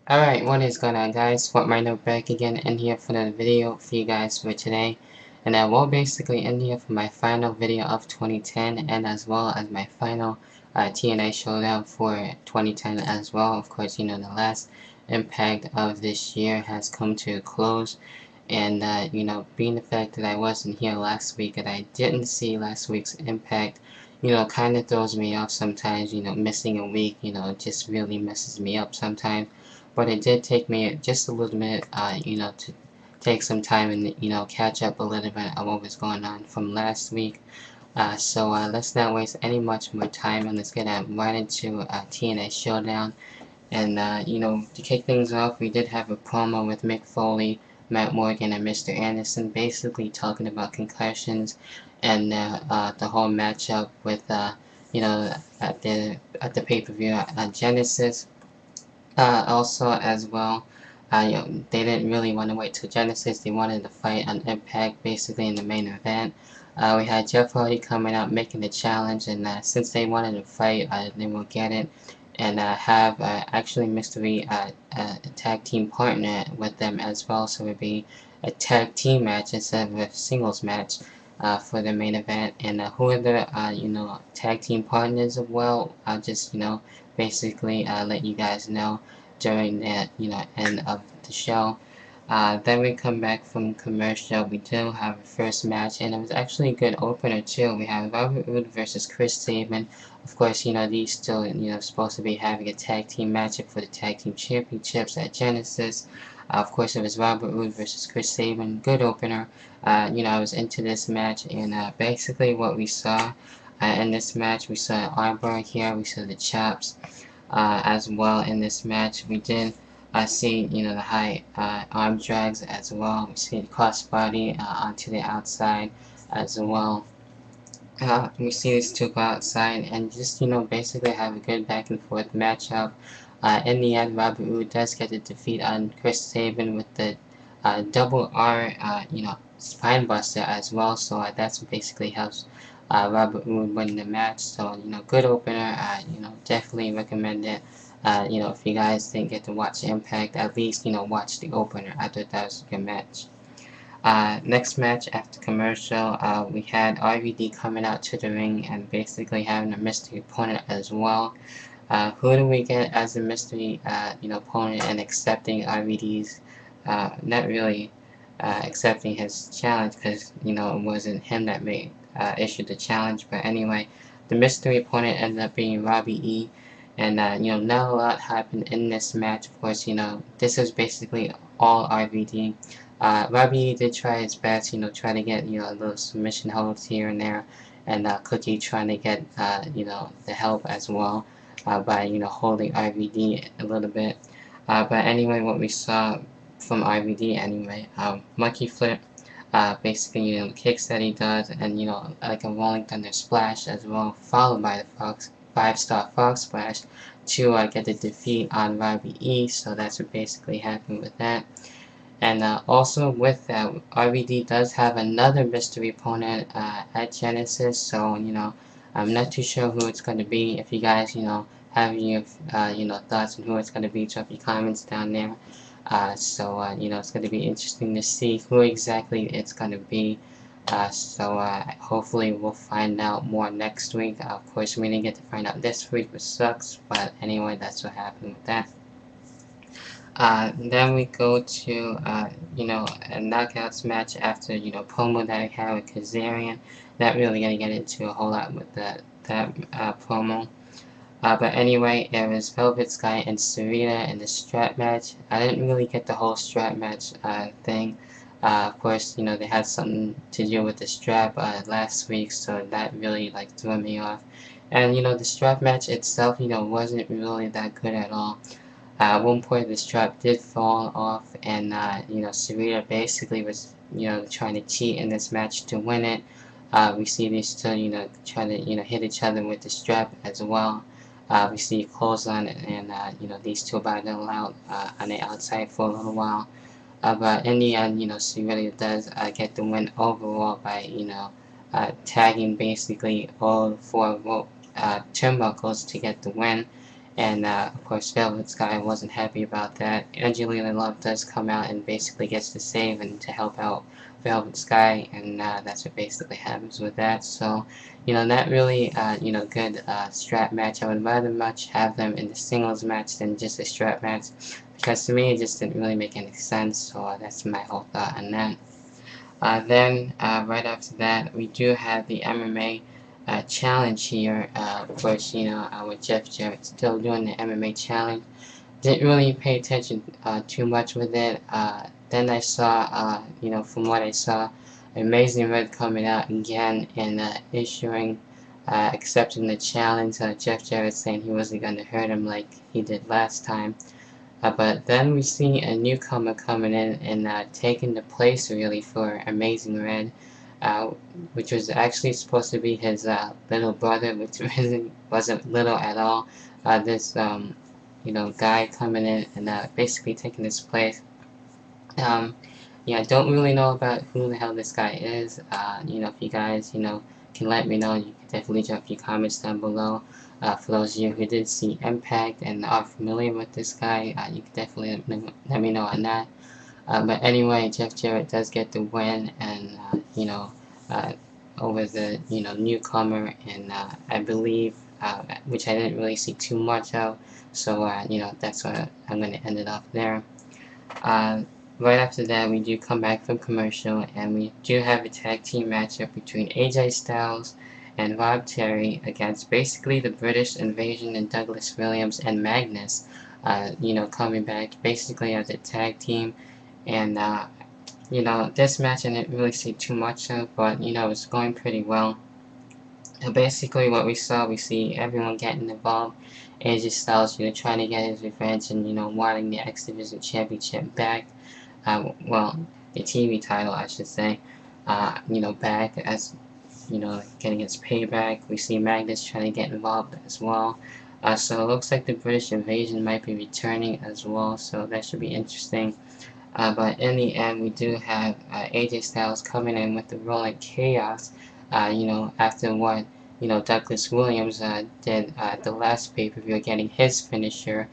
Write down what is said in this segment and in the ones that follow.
Alright, what is going on, guys? Fortminorproject back again in here for another video for you guys for today. And I will basically end here for my final video of 2010 and as well as my final TNA showdown for 2010 as well. Of course, you know, the last impact of this year has come to a close. And, you know, being the fact that I wasn't here last week and I didn't see last week's impact, you know, kind of throws me off sometimes. You know, missing a week, you know, just really messes me up sometimes. But it did take me just a little bit, you know, to take some time and, you know, catch up a little bit of what was going on from last week. So let's not waste any much more time and let's get right into TNA Showdown. And, you know, to kick things off, we did have a promo with Mick Foley, Matt Morgan, and Mr. Anderson, basically talking about concussions and the whole matchup with, you know, at the pay-per-view at Genesis. Also, as well, you know, they didn't really want to wait till Genesis. They wanted to fight on Impact, basically in the main event. We had Jeff Hardy coming out making the challenge, and since they wanted to fight, they will get it and have actually Mystery a tag team partner with them as well. So it would be a tag team match instead of a singles match for the main event. And who are the you know, tag team partners as well? I'll just, you know, basically let you guys know during the, you know, end of the show. Then we come back from commercial. We do have a first match, and it was actually a good opener too. We have Roode versus Chris Sabin. Of course, you know, these still, you know, supposed to be having a tag team matchup for the tag team championships at Genesis. Of course, it was Roode versus Chris Sabin. Good opener. You know, I was into this match, and basically what we saw in this match, we saw armbar here, we saw the chops as well in this match. We did see, you know, the high arm drags as well. We see the crossbody onto the outside as well. We see these two go outside and just, you know, basically have a good back and forth matchup. In the end, Roode does get the defeat on Chris Sabin with the double R, you know, spine buster as well. So that's what basically helps Roode win the match. So, you know, good opener. You know, definitely recommend it. You know, if you guys didn't get to watch Impact, at least, you know, watch the opener. I thought that was a good match. Next match after commercial, we had RVD coming out to the ring and basically having a mystery opponent as well. Who do we get as a mystery, you know, opponent and accepting RVD's, not really accepting his challenge because, you know, it wasn't him that made issued the challenge. But anyway, the mystery opponent ended up being Robbie E. And, you know, not a lot happened in this match. Of course, you know, this is basically all RVD. Robbie did try his best, you know, try to get, you know, a little submission holds here and there. And Cookie trying to get, you know, the help as well by, you know, holding RVD a little bit. But anyway, what we saw from RVD anyway, monkey flip, basically, you know, the kicks that he does, and, you know, like a rolling thunder splash as well, followed by the 5-star frog splash to get the defeat on Robbie E. So that's what basically happened with that. And also with that, RVD does have another mystery opponent at Genesis. So, you know, I'm not too sure who it's going to be. If you guys, you know, have your, you know, thoughts on who it's going to be, drop your comments down there. You know, it's going to be interesting to see who exactly it's going to be. Hopefully we'll find out more next week. Of course, we didn't get to find out this week, which sucks. But anyway, that's what happened with that. Then we go to, you know, a knockouts match after, you know, promo that I had with Kazarian. Not really going to get into a whole lot with that promo. But anyway, it was Velvet Sky and Serena in the strap match. I didn't really get the whole strap match thing. Of course, you know, they had something to do with the strap last week, so that really, like, threw me off. And, you know, the strap match itself, you know, wasn't really that good at all. At one point, the strap did fall off, and, you know, Serena basically was, you know, trying to cheat in this match to win it. We see these two, you know, trying to, you know, hit each other with the strap as well. We see clothesline and, you know, these two battling out on the outside for a little while. But in the end, you know, she really does get the win overall by, you know, tagging basically all 4 turnbuckles to get the win. and of course Velvet Sky wasn't happy about that. Angelina Love does come out and basically gets to save and to help out Velvet Sky, and that's what basically happens with that. So, not really, good strap match. I would rather much have them in the singles match than just a strap match, because to me it just didn't really make any sense. So that's my whole thought on that. Then right after that, we do have the MMA challenge here. Of course, with Jeff Jarrett still doing the MMA challenge. Didn't really pay attention too much with it. Then I saw, from what I saw, Amazing Red coming out again and accepting the challenge. Jeff Jarrett saying he wasn't going to hurt him like he did last time. But then we see a newcomer coming in and taking the place really for Amazing Red, which was actually supposed to be his little brother, which wasn't little at all. This guy coming in and basically taking his place. Yeah, I don't really know about who the hell this guy is. If you guys, can let me know, you can definitely drop your comments down below. For those of you who did see Impact and are familiar with this guy, you can definitely let me know on that. But anyway, Jeff Jarrett does get the win, and over the newcomer, and I believe, which I didn't really see too much of. So that's what I'm going to end it off there. Right after that, we do come back from commercial, and we do have a tag team matchup between AJ Styles and Rob Terry against basically the British Invasion and Douglas Williams and Magnus, coming back basically as a tag team. And, this match I didn't really see too much of, but, it's going pretty well. Basically what we see everyone getting involved. AJ Styles, trying to get his revenge and, wanting the X Division Championship back. Well, the TV title, I should say, back as, getting its payback. We see Magnus trying to get involved as well. So it looks like the British Invasion might be returning as well, so that should be interesting. But in the end, we do have AJ Styles coming in with the Rolling Chaos, after what, Douglas Williams did the last pay-per-view, getting his finisher,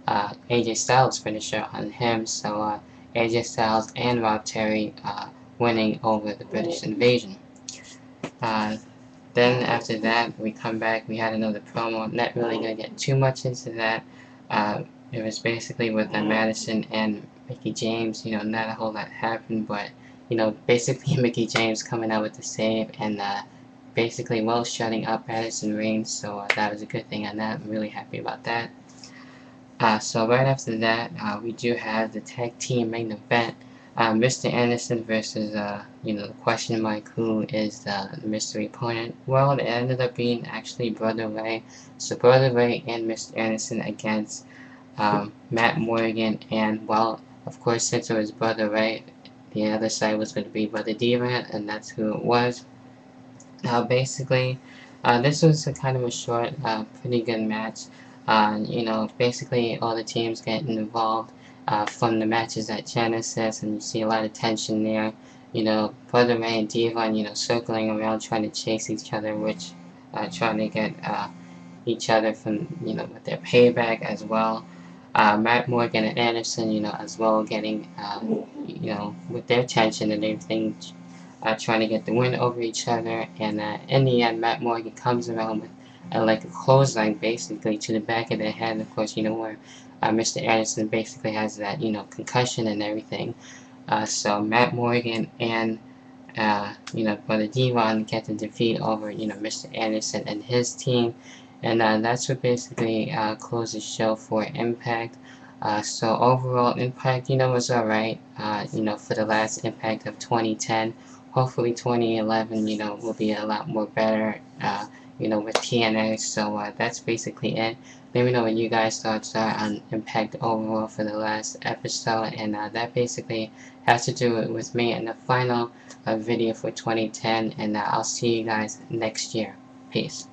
AJ Styles' finisher on him. So AJ Styles and Rob Terry winning over the British Invasion. Then after that, we come back, we had another promo. Not really going to get too much into that. It was basically with Madison and Mickie James. Not a whole lot happened, but basically Mickie James coming out with the save and basically shutting up Madison Rayne. So that was a good thing on that. I'm really happy about that. So right after that, we do have the tag team main event. Mr. Anderson versus, the question mark, who is the mystery opponent. Well, it ended up being actually Brother Ray. So Brother Ray and Mr. Anderson against Matt Morgan, and well, of course, since it was Brother Ray, the other side was going to be Brother Diva, and that's who it was. Basically, this was a kind of a short, pretty good match. Basically all the teams getting involved from the matches at Genesis, and you see a lot of tension there. Brother Ray and Diva, circling around trying to chase each other, which trying to get each other from, with their payback as well. Matt Morgan and Anderson, as well getting, with their tension and everything, trying to get the win over each other. And in the end, Matt Morgan comes around with like a clothesline basically to the back of their head. Of course, where Mr. Anderson basically has that, concussion and everything. So Matt Morgan and, Brother Devon get the defeat over, Mr. Anderson and his team. And that's what basically closed the show for Impact. So overall, Impact, was alright, for the last Impact of 2010. Hopefully 2011, will be a lot more better, with TNA. So that's basically it. Let me know what you guys' thoughts are on Impact overall for the last episode. And that basically has to do it with me in the final video for 2010. And I'll see you guys next year. Peace.